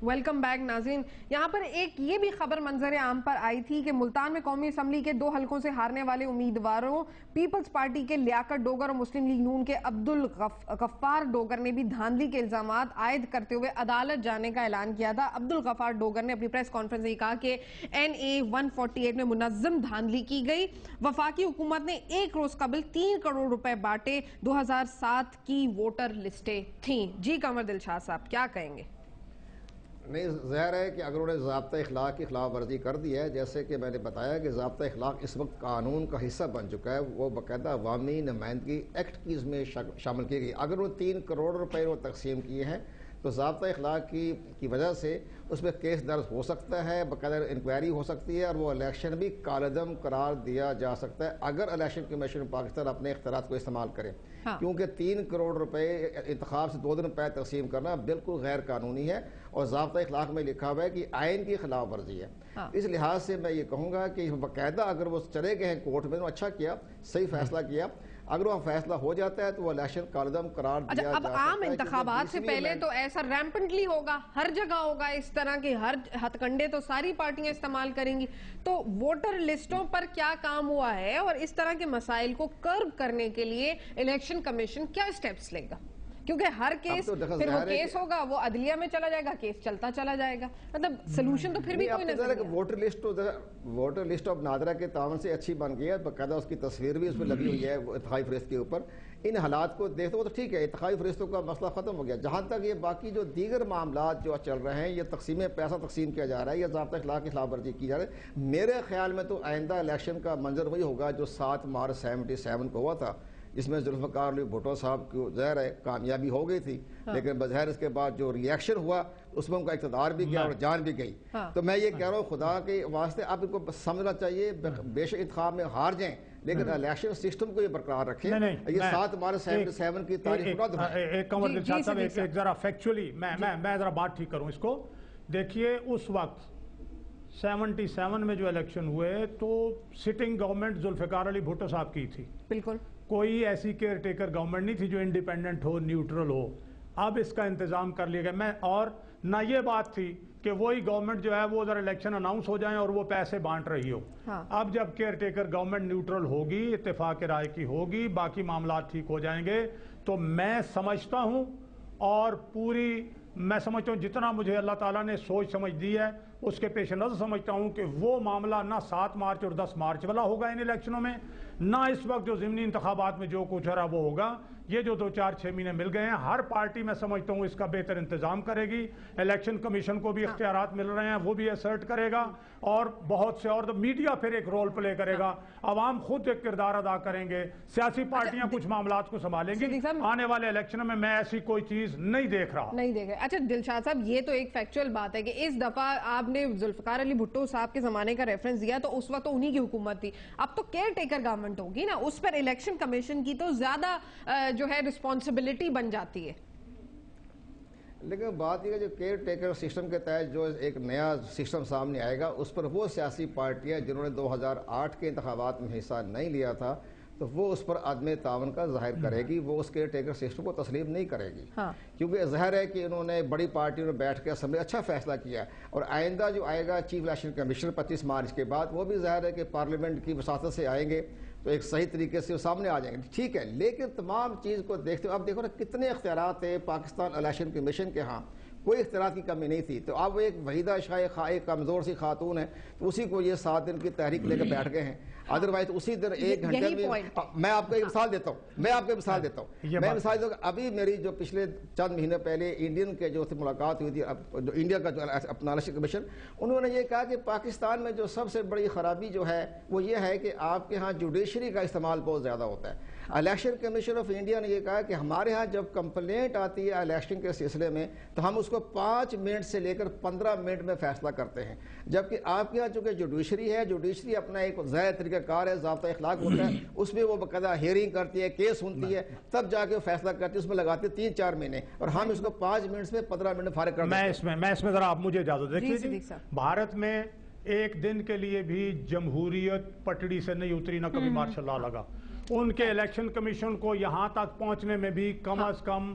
Welcome back ناظرین. یہاں پر ایک یہ بھی خبر منظر عام پر آئی تھی کہ ملتان میں قومی اسمبلی کے 2 حلقوں سے ہارنے والے امیدواروں پیپلز پارٹی کے لیاقت ڈوگر اور مسلم لیگ نون کے عبدالغفار ڈوگر نے بھی دھاندلی کے الزامات عائد کرتے ہوئے عدالت جانے کا اعلان کیا تھا. عبدالغفار ڈوگر نے اپنی پریس کانفرنس میں کہا کہ NA 148 میں منظم دھاندلی کی گئی. وفاقی حکومت نے 1 روز قبل 3 کروڑ روپے بانٹے. 2007 کی ووٹر لسٹیں تھیں. جی قمر دلشاد صاحب کیا کہیں گے؟ نہیں، ظاہر ہے کہ اگر انہوں نے ضابطہ اخلاق کی خلاف ورزی کر دی ہے، جیسے کہ میں نے بتایا کہ ضابطہ اخلاق اس وقت قانون کا حصہ بن چکا ہے، وہ باقاعدہ عوامی نمائندگی ایکٹ کی اس میں شامل کی گئی. اگر وہ 3 کروڑ روپے وہ تقسیم کیے ہیں تو ضابطہ اخلاق کی وجہ سے اس میں کیس درج ہو سکتا ہے، باقاعدہ انکوائری ہو سکتی ہے، اور وہ الیکشن بھی کالعدم قرار دیا جا سکتا ہے اگر الیکشن کمیشن پاکستان اپنے اختیارات کو استعمال کرے. کیونکہ 3 کروڑ روپے انتخاب سے 2 دن پہلے تقسیم کرنا بالکل غیر قانونی ہے اور ضابطہ اخلاق میں لکھا ہوا ہے کہ آئین کی خلاف ورزی ہے. اس لحاظ سے میں یہ کہوں گا کہ باقاعدہ اگر وہ چلے گئے ہیں کورٹ میں، اچھا کیا، صحیح فیصلہ کیا. اگر وہ فیصلہ ہو جاتا ہے تو وہ الیکشن کالعدم قرار دیا جا سکتا ہے. اب عام انتخابات سے پہلے تو ایسا ریمپنٹلی ہوگا، ہر جگہ ہوگا اس طرح کے ہر ہتھ کنڈے تو ساری پارٹیاں استعمال کریں گی. تو ووٹر لسٹوں پر کیا کام ہوا ہے اور اس طرح کے مسائل کو کرب کرنے کے لیے الیکشن کمیشن کیا سٹیپس لے گا؟ کیونکہ ہر کیس پھر وہ کیس ہوگا، وہ عدلیہ میں چلا جائے گا، کیس چلتا چلا جائے گا. مطلب سلوشن تو پھر بھی کوئی نظر نہیں. ووٹر لسٹ آف نادرہ کے تعاون سے اچھی بن گئی ہے، باقاعدہ اس کی تصویر بھی اس پہ لگی ہوئی ہے انتخابی فہرست کے اوپر. ان حالات کو دیکھتے ہو تو ٹھیک ہے، انتخابی فہرستوں کا مسئلہ ختم ہو گیا. جہاں تک یہ باقی جو دیگر معاملات جو چل رہے ہیں، یہ پیسہ تقسیم کیا جا رہا ہے یا ضابطہ اخلاق کی خلاف ورزی کی جا رہی ہے، میرے خیال میں تو آئندہ الیکشن کا منظر وہی ہوگا جو 7 مارچ 77 کو ہوا تھا، جس میں ذوالفقار علی بھٹو صاحب کو ظاہر ہے کامیابی ہو گئی تھی، لیکن بظاہر اس کے بعد جو ری ایکشن ہوا اس میں ان کا اقتدار بھی گیا اور جان بھی گئی. تو میں یہ کہہ رہا ہوں خدا کے واسطے اب ان کو سمجھنا چاہیے، بے شک انتخاب میں ہار جائیں لیکن الیکشن سسٹم کو یہ برقرار رکھیں. یہ 7 مارچ 77 کی تاریخ نہ دہرائیں. ایک کمر دلشاد صاحب ایک ذرا فیکچولی میں ذرا بات ٹھیک کروں اس کو. دیکھیے اس وقت 77 میں جو الیکشن ہوئے تو سٹنگ گورنمنٹ ذوالفقار علی بھٹو صاحب کی تھی. بالکل کوئی ایسی کیئر ٹیکر گورنمنٹ نہیں تھی جو انڈیپینڈنٹ ہو، نیوٹرل ہو. اب اس کا انتظام کر لیا گیا. اور نہ یہ بات تھی کہ وہی گورنمنٹ جو ہے وہ ادھر الیکشن اناؤنس ہو جائیں اور وہ پیسے بانٹ رہی ہو. اب جب کیئر ٹیکر گورنمنٹ نیوٹرل ہوگی، اتفاق رائے کی ہوگی، باقی معاملات ٹھیک ہو جائیں گے. تو میں سمجھتا ہوں اور میں سمجھتا ہوں جتنا مجھے اللہ تعالیٰ نے سوچ سمجھ دی ہے اس کے پیش نظر سمجھتا ہوں کہ وہ معاملہ نہ 7 مارچ اور 10 مارچ والا ہوگا ان الیکشنوں میں، نہ اس وقت جو ضمنی انتخابات میں جو کچھ ہو رہا وہ ہوگا. یہ جو 2-4-6 مہینے مل گئے ہیں، ہر پارٹی میں سمجھتا ہوں اس کا بہتر انتظام کرے گی. الیکشن کمیشن کو بھی اختیارات مل رہے ہیں، وہ بھی اسرٹ کرے گا، اور بہت سے اور میڈیا پھر ایک رول پلے کرے گا. عوام خود ایک کردار ادا کریں گے، سیاسی پارٹیاں کچھ معاملات کو سنبھالیں گی. آنے والے الیکشنوں میں ایسی کوئی چیز نہیں دیکھ رہا. اچھا دلشاد صاحب، یہ تو ایک فیکچوئل بات ہے کہ اس دفعہ آپ نے ذوالفقار علی بھٹو صاحب کے زمانے کا ریفرنس دیا تو اس وقت تو انہی کی حکومت تھی. اب تو کیئر ٹیکر گورنمنٹ ہوگی نا، اس پر الیکشن کمیشن کی تو زیادہ جو ہے رسپانسبلٹی بن جاتی ہے. لیکن بات یہ ہے جو کیئر ٹیکر سسٹم کے تحت جو ایک نیا سسٹم سامنے آئے گا، اس پر وہ سیاسی پارٹیاں جنہوں نے 2008 کے انتخابات میں حصہ نہیں لیا تھا تو وہ اس پر عدم تعاون کا ظاہر کرے گی، وہ اس کیئر ٹیکر سسٹم کو تسلیم نہیں کرے گی. کیونکہ ظاہر ہے کہ انہوں نے بڑی پارٹیوں نے بیٹھ کے اسمبلی اچھا فیصلہ کیا، اور آئندہ جو آئے گا چیف الیکشن کمیشنر 25 مارچ کے بعد، وہ بھی ظاہر ہے کہ پارلیمنٹ کی وساطت سے آئیں گے تو ایک صحیح طریقے سے سامنے آ جائیں گے. ٹھیک ہے، لیکن تمام چیز کو دیکھتے ہوئے اب دیکھو نا کتنے اختیارات ہیں پاکستان الیکشن کمیشن کے ہاں، کوئی اختیارات کی کمی نہیں تھی. تو اب وہ ایک وحیدہ شاہ ایک کمزور سی خاتون ہے تو اسی کو یہ 7 دن کی تحریک لے کے بیٹھ گئے ہیں. ادروائز اسی دن 1 گھنٹے میں آپ کو ایک مثال دیتا ہوں میں مثال دیتا ہوں ابھی میری جو پچھلے چند مہینے پہلے انڈین کے جو ملاقات ہوئی تھی، جو انڈیا کا جو اپنا الیکشن کمیشن، انہوں نے یہ کہا کہ پاکستان میں جو سب سے بڑی خرابی جو ہے وہ یہ ہے کہ آپ کے ہاں جوڈیشری کا استعمال بہت زیادہ ہوتا ہے. الیکشن کمیشن آف انڈیا نے یہ کہا کہ ہمارے ہاں جب کمپلینٹ آتی ہے الیکشن کے سلسلے میں تو ہم اس کو 5 منٹ سے لے کر 15 منٹ میں فیصلہ کرتے ہیں، جبکہ آپ کے ہاں چونکہ جوڈیشری ہے، جوڈیشری اپنا ایک ظاہر طریقہ کار ہے، ضابطہ اخلاق ہوتا ہے، اس میں وہ باقاعدہ ہیئرنگ کرتی ہے، کیس سنتی ہے، تب جا کے فیصلہ کرتی ہے، اس میں لگاتے 3-4 مہینے، اور ہم اس کو 5 منٹ میں 15 منٹ فارغ کرتے ہیں. میں اس میں ذرا آپ مجھے اجازت دیکھیے. بھارت میں ایک دن کے لیے بھی جمہوریت پٹڑی سے نہیں اتری، نہ کبھی مارشل لا لگا. ان کے الیکشن کمیشن کو یہاں تک پہنچنے میں بھی کم از کم